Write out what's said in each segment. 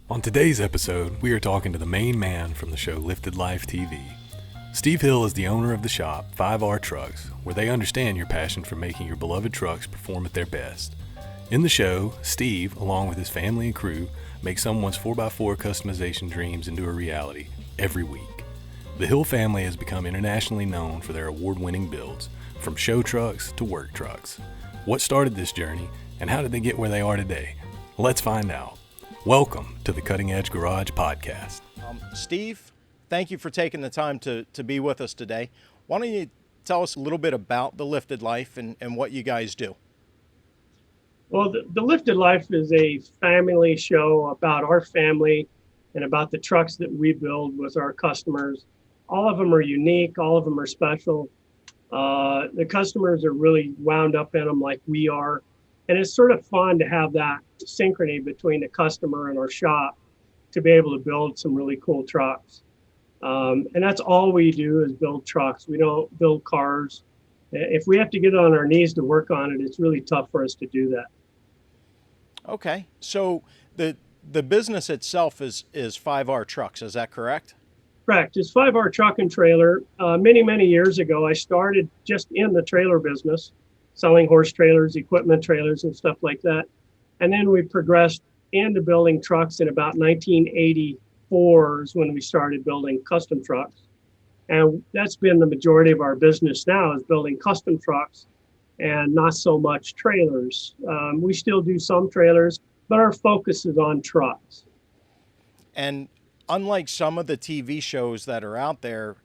On today's episode, we are talking to the main man from the show Lifted Life TV. Steve Hill is the owner of the shop, 5R Trucks, where they understand your passion for making your beloved trucks perform at their best. In the show, Steve, along with his family and crew, make someone's 4x4 customization dreams into a reality every week. The Hill family has become internationally known for their award-winning builds, from show trucks to work trucks. What started this journey, and how did they get where they are today? Let's find out. Welcome to the Cutting Edge Garage Podcast. Steve, thank you for taking the time to be with us today. Why don't you tell us a little bit about the Lifted Life and what you guys do? Well, the Lifted Life is a family show about our family and about the trucks that we build with our customers. All of them are unique. All of them are special. The customers are really wound up in them like we are. And it's sort of fun to have that synchrony between the customer and our shop to be able to build some really cool trucks. And that's all we do is build trucks. We don't build cars. If we have to get on our knees to work on it, it's really tough for us to do that. Okay, so the business itself is 5R Trucks, is that correct? Correct. It's 5R Truck and Trailer. Many years ago, I started just in the trailer business, selling horse trailers, equipment trailers, and stuff like that. And then we progressed into building trucks in about 1984 is when we started building custom trucks. And that's been the majority of our business now, is building custom trucks and not so much trailers. We still do some trailers, but our focus is on trucks. And unlike some of the TV shows that are out there,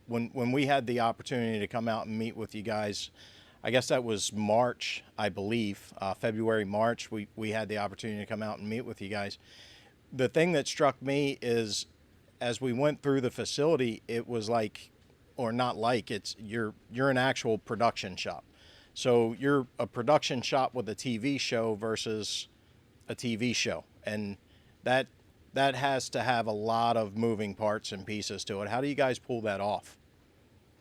when we had the opportunity to come out and meet with you guys, I guess that was March, I believe, February, March, we had the opportunity to come out and meet with you guys. The thing that struck me is as we went through the facility, it was like, or not like, it's you're an actual production shop. So you're a production shop with a TV show versus a TV show. And that has to have a lot of moving parts and pieces to it. How do you guys pull that off?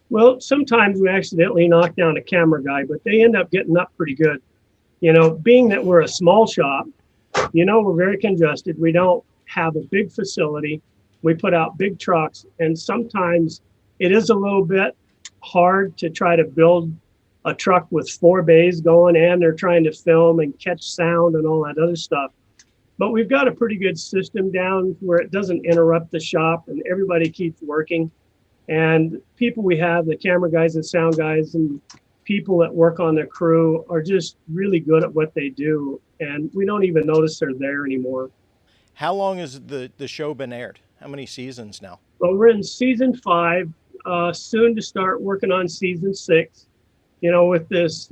Well, sometimes we accidentally knock down a camera guy, but they end up getting up pretty good. You know, being that we're a small shop, we're very congested. We don't have a big facility. We put out big trucks, and sometimes it is a little bit hard to try to build a truck with 4 bays going, and they're trying to film and catch sound and all that other stuff. But we've got a pretty good system down where it doesn't interrupt the shop and everybody keeps working. And people we have, the camera guys and sound guys and people that work on the crew are just really good at what they do. And we don't even notice they're there anymore. How long has the show been aired? How many seasons now? Well, we're in season 5, soon to start working on season 6. With this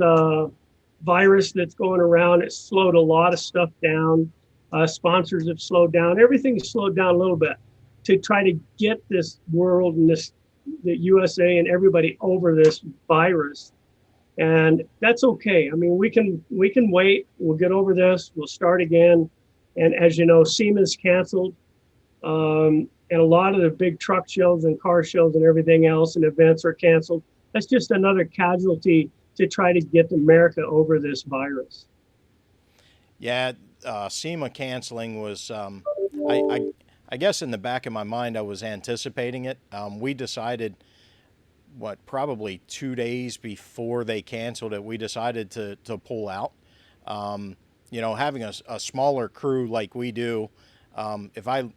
virus that's going around, it's slowed a lot of stuff down. Sponsors have slowed down. Everything's slowed down a little bit to try to get this world and the USA and everybody over this virus. And that's okay. I mean, we can wait. We'll get over this. We'll start again. And as you know, SEMA's canceled. And a lot of the big truck shows and car shows and everything else and events are canceled. That's just another casualty to try to get America over this virus. Yeah, SEMA canceling was, I guess in the back of my mind, I was anticipating it. We decided, probably 2 days before they canceled it, we decided to pull out. Having a smaller crew like we do, if I,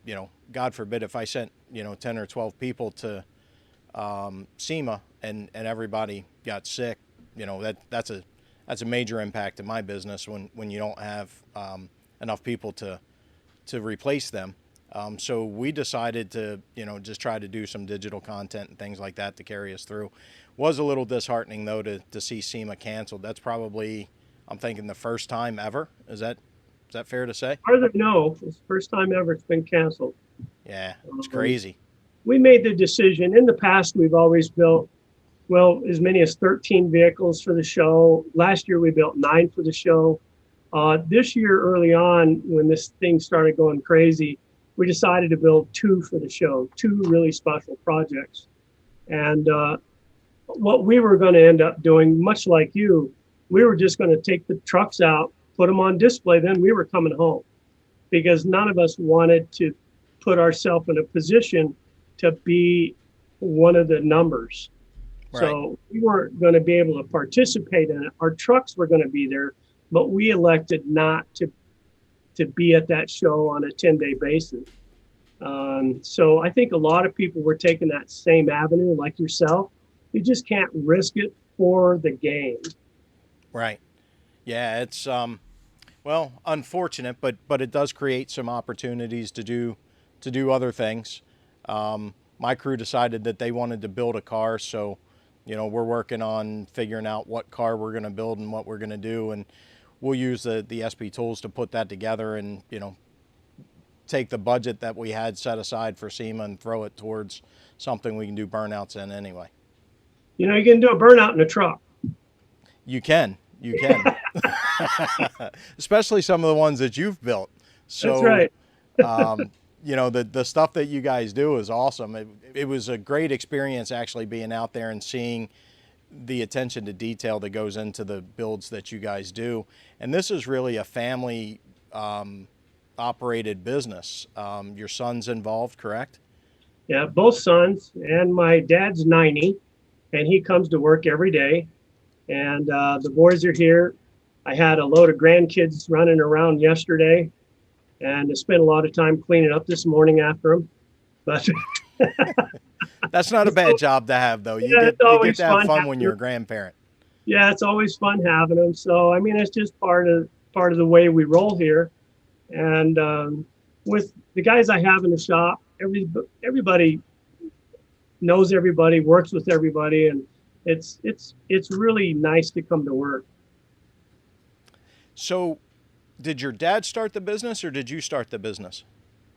God forbid, if I sent, 10 or 12 people to SEMA and everybody got sick, that's a major impact in my business when you don't have enough people to replace them. So we decided to, just try to do some digital content and things like that to carry us through. Was a little disheartening though to see SEMA canceled. That's probably, I'm thinking, the first time ever. Is that fair to say? No, it's the first time ever it's been canceled. Yeah, it's crazy. We made the decision. In the past, we've always built, as many as 13 vehicles for the show. Last year, we built 9 for the show. This year, early on, when this thing started going crazy, we decided to build 2 for the show, 2 really special projects. And what we were going to end up doing, much like you, we were just going to take the trucks out, put them on display, then we were coming home. because none of us wanted to put ourselves in a position to be one of the numbers. Right. So we weren't going to be able to participate in it. Our trucks were going to be there, but we elected not to be at that show on a 10-day basis. So I think a lot of people were taking that same avenue like yourself. You just can't risk it for the game. Right. Yeah, it's well, unfortunate, but it does create some opportunities to do other things. My crew decided that they wanted to build a car, so we're working on figuring out what car we're going to build and what we're going to do, and we'll use the SP tools to put that together, and take the budget that we had set aside for SEMA and throw it towards something we can do burnouts in anyway. You can do a burnout in a truck. You can. Especially some of the ones that you've built. So, that's right. The stuff that you guys do is awesome. It was a great experience actually being out there and seeing the attention to detail that goes into the builds that you guys do. And this is really a family operated business. Your son's involved, correct? Yeah, both sons, and my dad's 90, and he comes to work every day. And the boys are here. I had a load of grandkids running around yesterday, and I spent a lot of time cleaning up this morning after them. But that's not a bad job to have, though. You get to have fun when you're a grandparent. Yeah, it's always fun having them. So I mean, it's just part of the way we roll here. And with the guys I have in the shop, everybody knows everybody, works with everybody, and it's really nice to come to work. So, did your dad start the business, or did you start the business?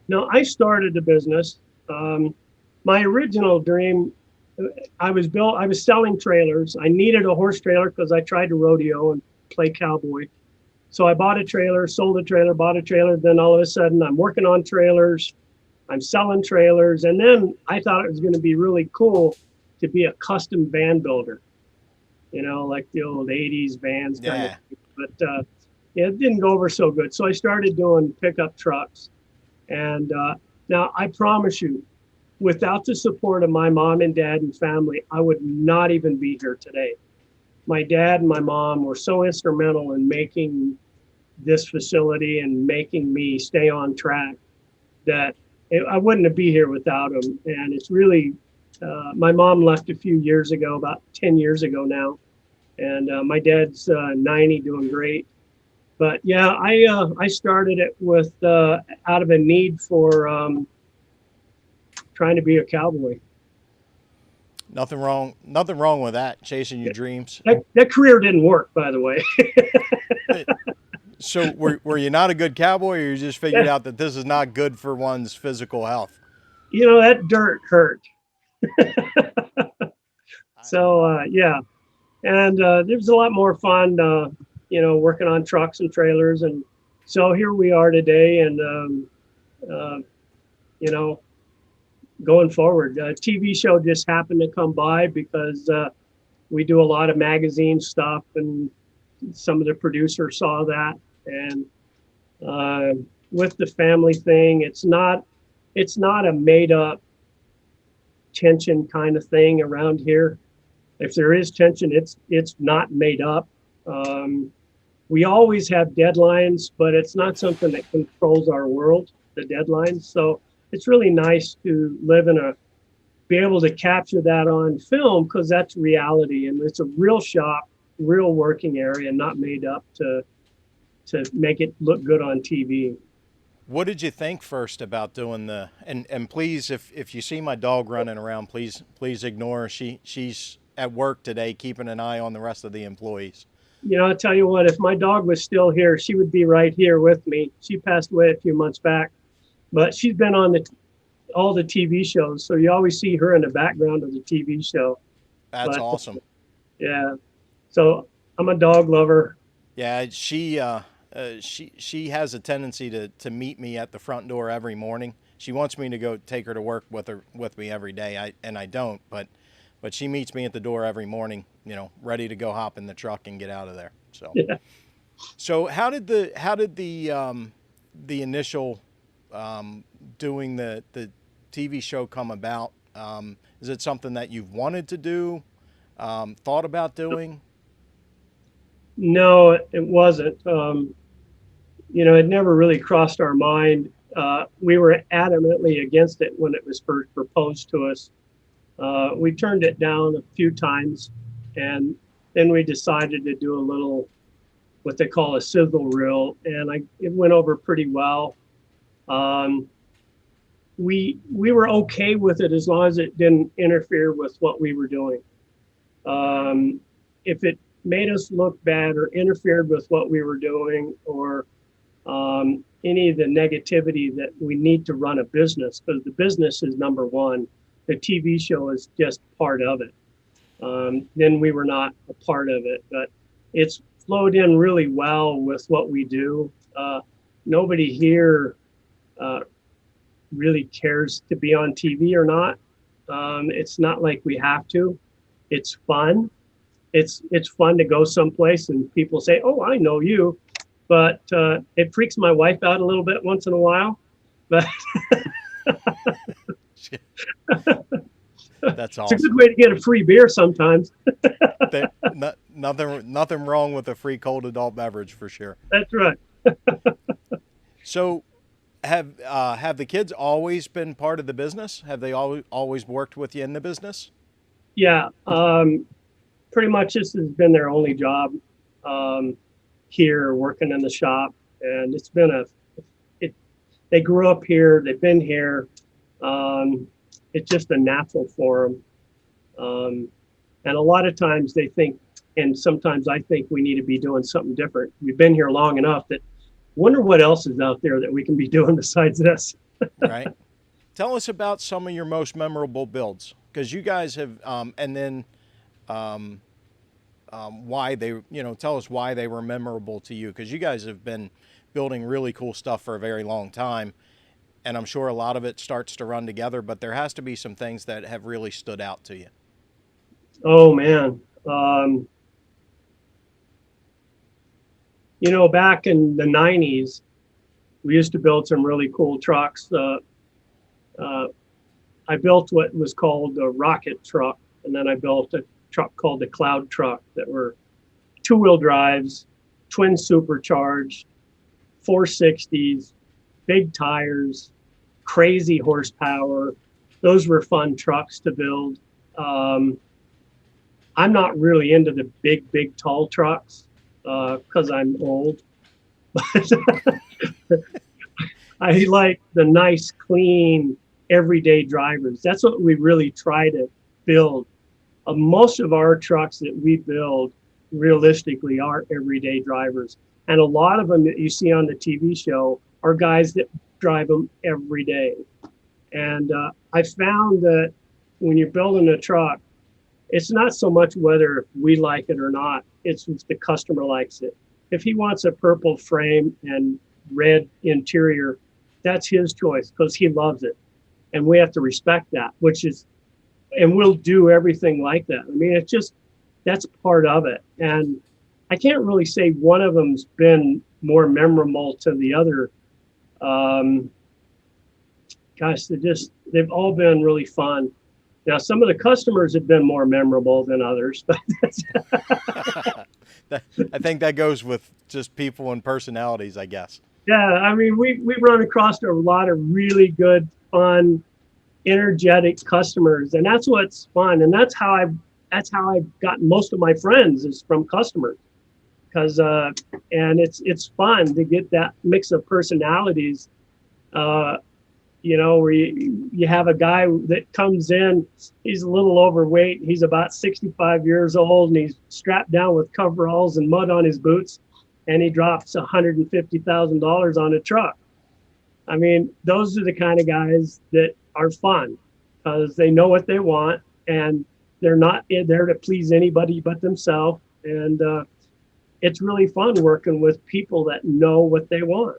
No, I started the business. My original dream, I was selling trailers. I needed a horse trailer because I tried to rodeo and play cowboy. So I bought a trailer, sold a trailer, bought a trailer. Then all of a sudden I'm working on trailers. I'm selling trailers. And then I thought it was going to be really cool to be a custom van builder, like the old 80s vans kind of thing. But it didn't go over so good. So I started doing pickup trucks. And now I promise you, without the support of my mom and dad and family, I would not even be here today. My dad and my mom were so instrumental in making this facility and making me stay on track that I wouldn't be here without them. And it's really, my mom left a few years ago, about 10 years ago now. And my dad's 90, doing great. But yeah, I started it with out of a need for trying to be a cowboy. Nothing wrong with that, chasing your dreams. That career didn't work, by the way. So were you not a good cowboy, or you just figured out that this is not good for one's physical health? That dirt hurt. So, yeah. And there's a lot more fun, working on trucks and trailers. And so here we are today, and, going forward. TV show just happened to come by because we do a lot of magazine stuff, and some of the producers saw that. And with the family thing, it's not a made up tension kind of thing around here. If there is tension, it's not made up. We always have deadlines, but it's not something that controls our world, the deadlines. So it's really nice to be able to capture that on film, because that's reality, and it's a real shop, real working area, not made up to make it look good on TV. What did you think first about doing and please, if you see my dog running around, please ignore her. She's at work today, keeping an eye on the rest of the employees. I'll tell you what, if my dog was still here, she would be right here with me. She passed away a few months back. But she's been on all the TV shows, so you always see her in the background of the TV show. That's awesome. Yeah. So I'm a dog lover. Yeah, she has a tendency to meet me at the front door every morning. She wants me to go take her to work with me every day. I don't, but she meets me at the door every morning, ready to go hop in the truck and get out of there. So yeah. So how did the the initial doing the TV show come about? Is it something that you've wanted to do, thought about doing? No, it wasn't. It never really crossed our mind. We were adamantly against it when it was first proposed to us. We turned it down a few times, and then we decided to do a little, what they call a sizzle reel, and it went over pretty well. We were okay with it as long as it didn't interfere with what we were doing. If it made us look bad or interfered with what we were doing, or any of the negativity that we need to run a business, because the business is number one, the TV show is just part of it. Then we were not a part of it, but it's flowed in really well with what we do. Nobody here really cares to be on TV or not. It's not like we have to. It's fun. It's fun to go someplace and people say, "Oh, I know you," but it freaks my wife out a little bit once in a while. But That's awesome. It's a good way to get a free beer sometimes. Nothing wrong with a free cold adult beverage for sure. That's right. So, have the kids always been part of the business? Have they always worked with you in the business? Yeah, pretty much this has been their only job here, working in the shop, and it's been they grew up here, they've been here. It's just a natural for them. And a lot of times they think, and sometimes I think, we need to be doing something different. We've been here long enough that wonder what else is out there that we can be doing besides this. Right. Tell us about some of your most memorable builds, because you guys have, and then why they, tell us why they were memorable to you, because you guys have been building really cool stuff for a very long time. And I'm sure a lot of it starts to run together, but there has to be some things that have really stood out to you. Oh, man. Back in the 90s, we used to build some really cool trucks. I built what was called a rocket truck, and then I built a truck called the cloud truck that were two-wheel drives, twin supercharged, 460s, big tires, crazy horsepower. Those were fun trucks to build. I'm not really into the big, tall trucks because I'm old. But I like the nice, clean, everyday drivers. That's what we really try to build. Most of our trucks that we build realistically are everyday drivers. And a lot of them that you see on the TV show are guys that drive them every day. And I found that when you're building a truck, it's not so much whether we like it or not, it's if the customer likes it. If he wants a purple frame and red interior, that's his choice because he loves it. And we have to respect that, and we'll do everything like that. I mean, that's part of it. And I can't really say one of them's been more memorable to the other. Gosh, they've all been really fun. Now, some of the customers have been more memorable than others, but I think that goes with just people and personalities, I guess. Yeah, I mean, we've run across a lot of really good, fun, energetic customers, and that's what's fun, and that's how I've gotten most of my friends is from customers, because and it's fun to get that mix of personalities. Where you have a guy that comes in, he's a little overweight, he's about 65 years old, and he's strapped down with coveralls and mud on his boots, and he drops $150,000 on a truck. I mean, those are the kind of guys that are fun because they know what they want, and they're not there to please anybody but themselves. And it's really fun working with people that know what they want.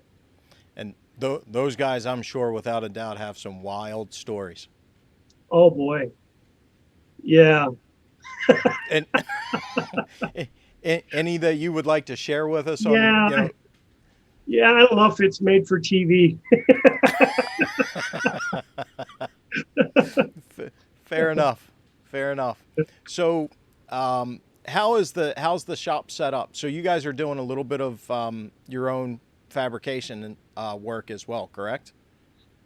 And those guys, I'm sure, without a doubt, have some wild stories. Oh, boy. Yeah. And any that you would like to share with us? Yeah. Yeah, I don't know if it's made for TV. Fair enough. Fair enough. So, how's the shop set up? So you guys are doing a little bit of your own fabrication and work as well, correct?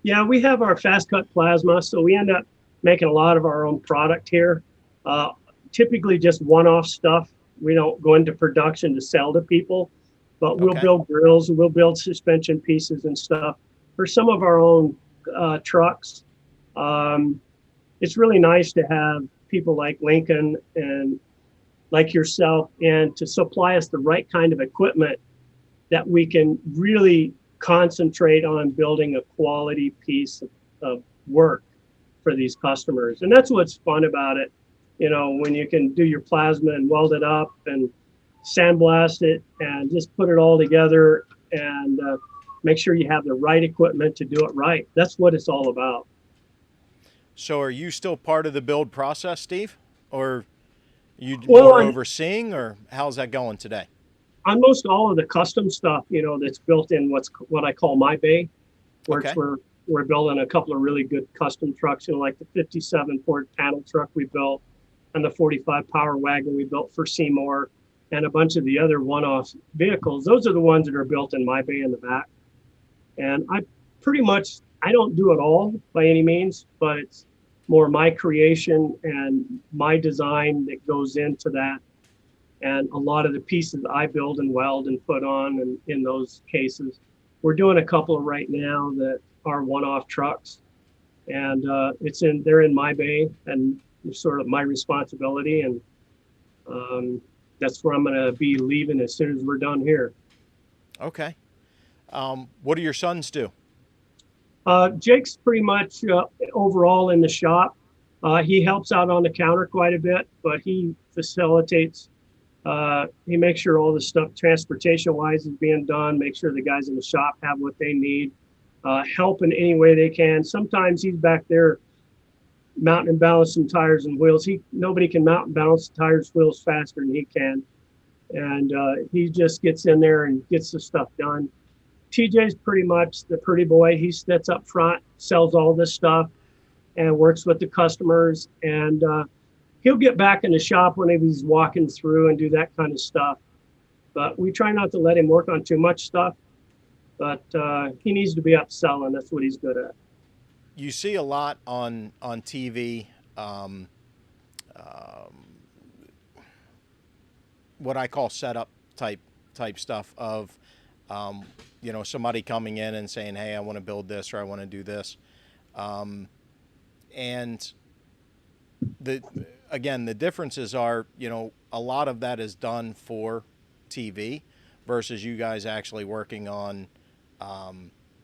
Yeah, we have our fast cut plasma, so we end up making a lot of our own product here. Uh, Typically just one-off stuff. We don't go into production to sell to people, but we'll Okay. build grills, we'll build suspension pieces and stuff for some of our own trucks. Um, it's really nice to have people like Lincoln and like yourself and to supply us the right kind of equipment that we can really concentrate on building a quality piece of work for these customers. And that's what's fun about it. You know, when you can do your plasma and weld it up and sandblast it and just put it all together and make sure you have the right equipment to do it right. That's what it's all about. So are you still part of the build process, Steve? Or you Well, more overseeing, or how's that going today? on most all of the custom stuff, you know, that's built in what I call my bay, where Okay. we're building a couple of really good custom trucks, you know, like the 57 Ford panel truck we built and the 45 Power Wagon we built for Seymour and a bunch of the other one-off vehicles. Those are the ones that are built in my bay in the back. And I don't do it all by any means, but it's more my creation and my design that goes into that. And a lot of the pieces I build and weld and put on and in those cases. We're doing a couple right now that are one-off trucks, and they're in my bay and it's sort of my responsibility, and that's where I'm going to be leaving as soon as we're done here. Okay. What do your sons do? Jake's pretty much overall in the shop. He helps out on the counter quite a bit, but he facilitates. He makes sure all the stuff transportation-wise is being done, make sure the guys in the shop have what they need, help in any way they can. Sometimes he's back there mounting and balancing tires and wheels. Nobody can mount and balance tires, wheels faster than he can. And he just gets in there and gets the stuff done. TJ's pretty much the pretty boy. He sits up front, sells all this stuff, and works with the customers. And he'll get back in the shop when he's walking through and do that kind of stuff. But we try not to let him work on too much stuff. But he needs to be up selling. That's what he's good at. You see a lot on TV, what I call setup type stuff of, you know, somebody coming in and saying, "Hey, I want to build this," or "I want to do this," and the differences are, you know, a lot of that is done for TV versus you guys actually working on,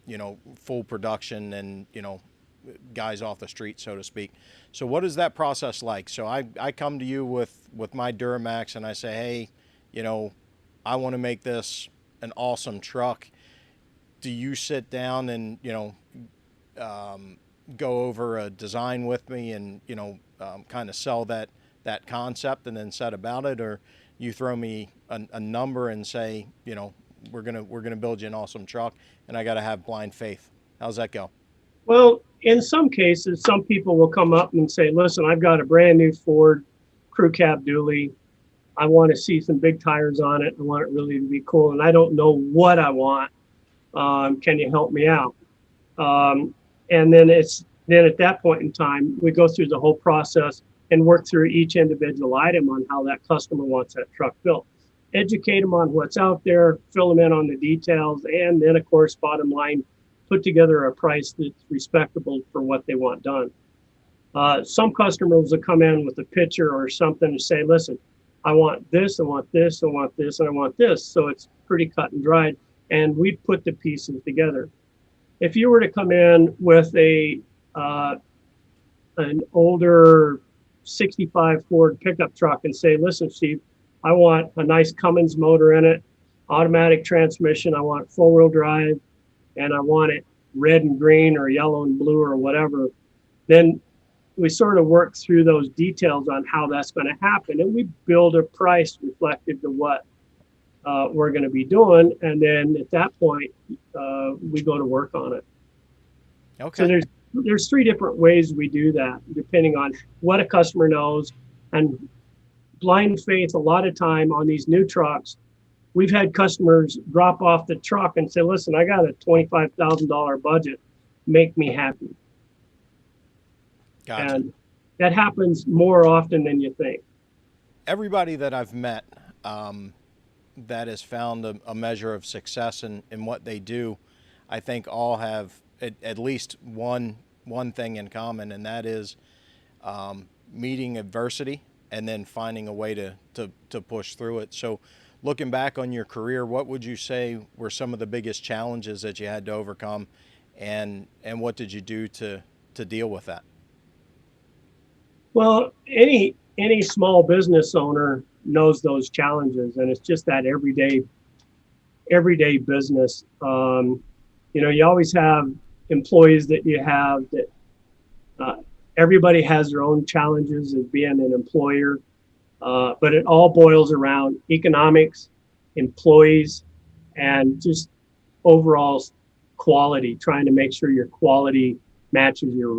you know, full production and, you know, guys off the street, so to speak. So what is that process like? So I come to you with my Duramax and I say, "Hey, you know, I want to make this an awesome truck." Do you sit down and, you know, go over a design with me and, you know, kind of sell that concept and then set about it, or you throw me a number and say, you know, we're gonna build you an awesome truck, and I got to have blind faith? How's that go? Well, in some cases, some people will come up and say, "Listen, I've got a brand new Ford crew cab dually. I want to see some big tires on it. I want it really to be cool, and I don't know what I want. Can you help me out?" And then at that point in time, we go through the whole process and work through each individual item on how that customer wants that truck built. Educate them on what's out there, fill them in on the details, and then, of course, bottom line, put together a price that's respectable for what they want done. Some customers will come in with a picture or something and say, "Listen, I want this, I want this, I want this, and I want this." So it's pretty cut and dried, and we put the pieces together. If you were to come in with an older 65 Ford pickup truck and say, "Listen, Steve, I want a nice Cummins motor in it, automatic transmission, I want four-wheel drive, and I want it red and green or yellow and blue or whatever," then we sort of work through those details on how that's going to happen. And we build a price reflective to what we're going to be doing, and then at that point, we go to work on it. So Okay. there's three different ways we do that, depending on what a customer knows. And blind faith, a lot of time on these new trucks, we've had customers drop off the truck and say, listen, I got a $25,000 budget, make me happy. Gotcha. And that happens more often than you think. Everybody that I've met that has found a measure of success in what they do, I think all have at least one thing in common, and that is meeting adversity and then finding a way to push through it. So looking back on your career, what would you say were some of the biggest challenges that you had to overcome, and what did you do to deal with that? Well, any small business owner knows those challenges, and it's just that everyday business. You always have employees that you have that everybody has their own challenges as being an employer, but it all boils around economics, employees, and just overall quality. Trying to make sure your quality matches your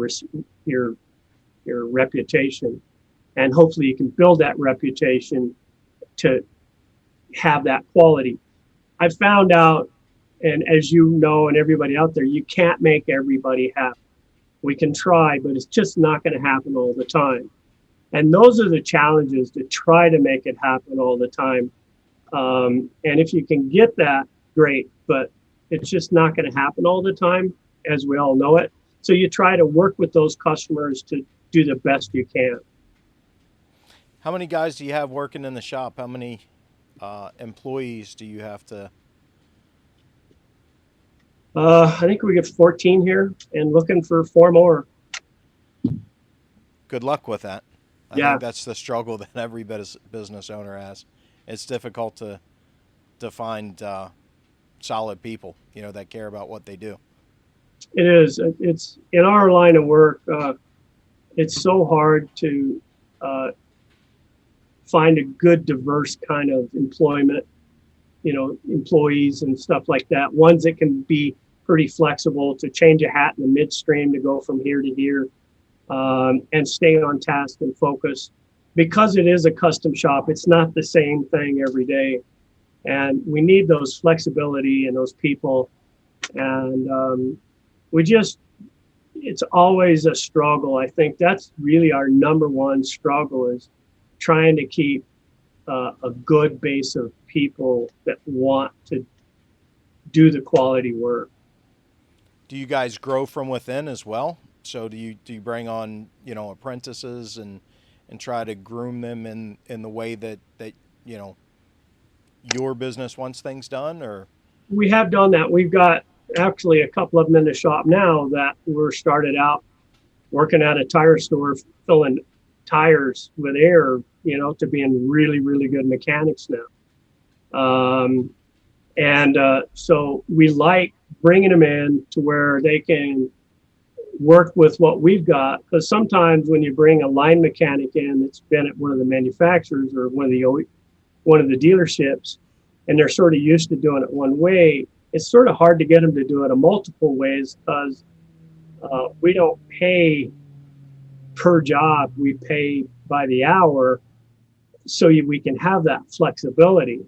reputation, and hopefully you can build that reputation to have that quality. I found out, and as you know, and everybody out there, you can't make everybody happy. We can try, but it's just not going to happen all the time. And those are the challenges, to try to make it happen all the time. And if you can get that, great, but it's just not going to happen all the time, as we all know it. So you try to work with those customers to do the best you can. How many guys do you have working in the shop? How many employees do you have to? I think we get 14 here and looking for 4 more. Good luck with that. I Yeah, think that's the struggle that every business owner has. It's difficult to find solid people, that care about what they do. it is. It's in our line of work. It's so hard to find a good, diverse kind of employment, employees and stuff like that. Ones that can be pretty flexible to change a hat in the midstream to go from here to here, and stay on task and focus. Because it is a custom shop, it's not the same thing every day. And we need those flexibility and those people. And it's always a struggle. I think that's really our number one struggle, is trying to keep a good base of people that want to do the quality work. Do you guys grow from within as well? So do you bring on apprentices and try to groom them in the way that your business wants things done? Or We have done that. We've got actually a couple of them in the shop now that were started out working at a tire store, filling tires with air, to being really, really good mechanics now. So we like bringing them in to where they can work with what we've got. Because sometimes when you bring a line mechanic in that's been at one of the manufacturers or one of the dealerships, and they're sort of used to doing it one way, it's sort of hard to get them to do it a multiple ways, because we don't pay per job, we pay by the hour, so we can have that flexibility,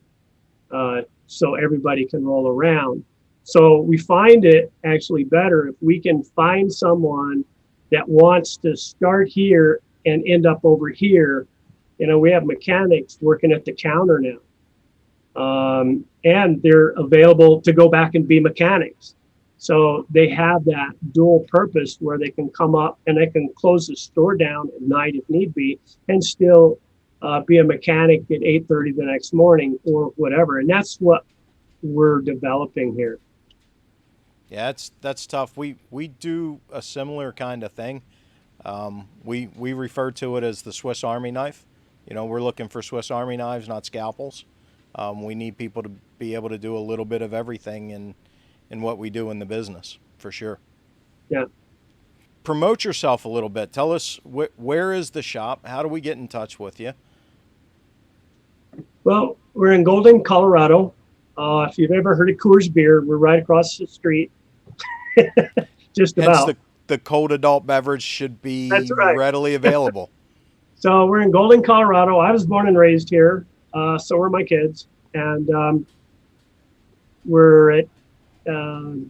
so everybody can roll around. So we find it actually better if we can find someone that wants to start here and end up over here. We have mechanics working at the counter now, and they're available to go back and be mechanics. So they have that dual purpose where they can come up and they can close the store down at night if need be, and still be a mechanic at 8:30 the next morning or whatever. And that's what we're developing here. yeah, that's tough. We do a similar kind of thing. We refer to it as the Swiss Army knife. We're looking for Swiss Army knives, not scalpels. We need people to be able to do a little bit of everything in what we do in the business, for sure. Yeah. Promote yourself a little bit. Tell us where is the shop? How do we get in touch with you? Well, We're in Golden, Colorado. If you've ever heard of Coors Beer, we're right across the street. Just Hence, about. the cold adult beverage should That's be right. readily available. So we're in Golden, Colorado. I was born and raised here. So were my kids. And we're at 5R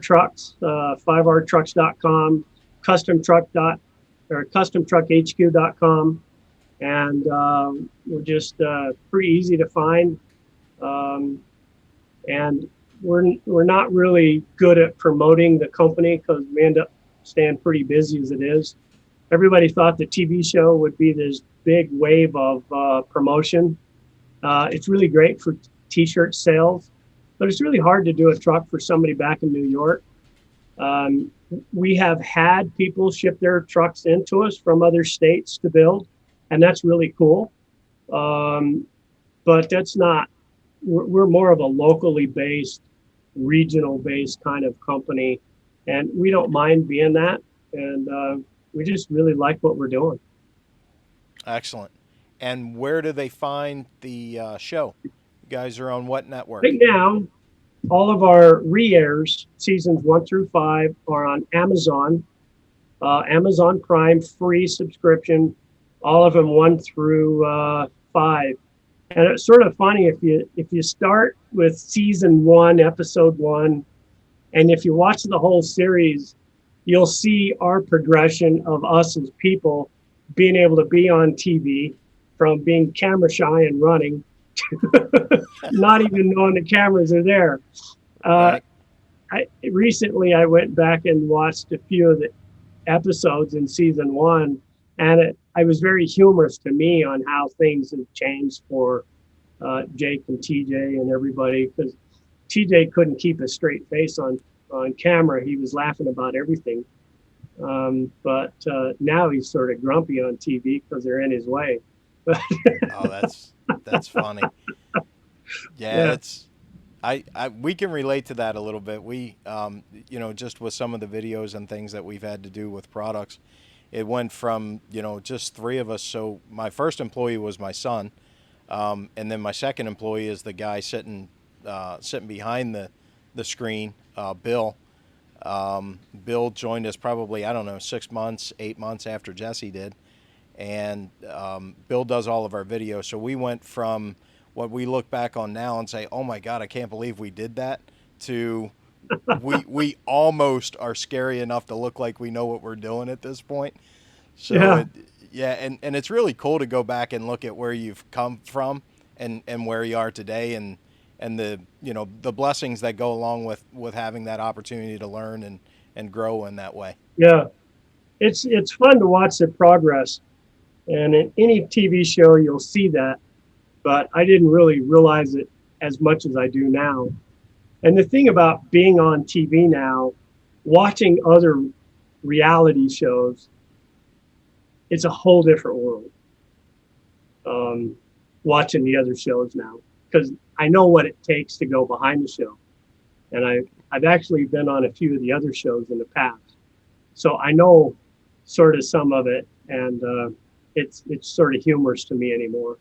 Trucks, 5rtrucks.com, customtruckhq.com. And we're just pretty easy to find. And we're not really good at promoting the company because we end up staying pretty busy as it is. Everybody thought the TV show would be this big wave of promotion. It's really great for t-shirt sales, but it's really hard to do a truck for somebody back in New York. We have had people ship their trucks into us from other states to build, and that's really cool. But that's not, we're more of a locally based, regional based kind of company, and we don't mind being that. And we just really like what we're doing. Excellent. And where do they find the show? You guys are on what network? Right now, all of our re-airs, seasons 1 through 5, are on Amazon, Amazon Prime, free subscription, all of them 1 through 5. And it's sort of funny if you start with season 1, episode 1, and if you watch the whole series, you'll see our progression of us as people being able to be on TV, from being camera shy and running to not even knowing the cameras are there. Recently I went back and watched a few of the episodes in season 1, and it was very humorous to me on how things have changed for Jake and TJ and everybody, because TJ couldn't keep a straight face on camera. He was laughing about everything. But now he's sort of grumpy on TV because they're in his way. Oh, that's funny. Yeah, it's we can relate to that a little bit. We just with some of the videos and things that we've had to do with products, it went from just 3 of us. So my first employee was my son, and then my second employee is the guy sitting behind the screen, Bill. Bill joined us probably, 6 months, 8 months after Jesse did. And Bill does all of our videos. So we went from what we look back on now and say, oh my God, I can't believe we did that, to we almost are scary enough to look like we know what we're doing at this point. So and it's really cool to go back and look at where you've come from and where you are today, and the the blessings that go along with having that opportunity to learn and grow in that way. Yeah, it's fun to watch the progress, and in any TV show you'll see that, but I didn't really realize it as much as I do now. And the thing about being on TV now, watching other reality shows, it's a whole different world. Watching the other shows now, because I know what it takes to go behind the show. And I've actually been on a few of the other shows in the past. So I know sort of some of it, and it's sort of humorous to me anymore.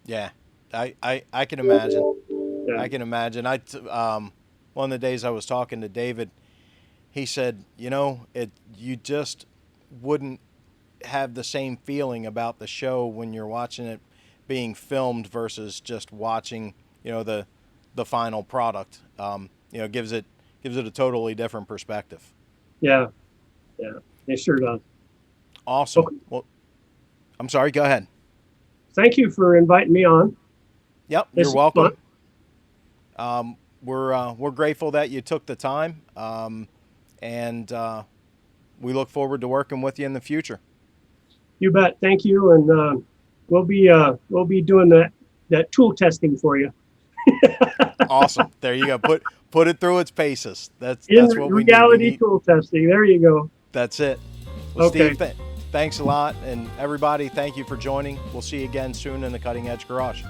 Yeah, I can imagine. Yeah. I can imagine. One of the days I was talking to David, he said, you just wouldn't have the same feeling about the show when you're watching it being filmed versus just watching, the final product. Gives it a totally different perspective. Yeah, it sure does. Awesome. Okay. Well, I'm sorry. Go ahead. Thank you for inviting me on. Yep, you're welcome. We're grateful that you took the time, and we look forward to working with you in the future. You bet. Thank you, and we'll be doing that tool testing for you. Awesome. There you go. Put it through its paces. That's what we need. Reality tool testing. There you go. That's it. Well, Okay. Steve, thanks a lot, and everybody, thank you for joining. We'll see you again soon in the Cutting Edge Garage.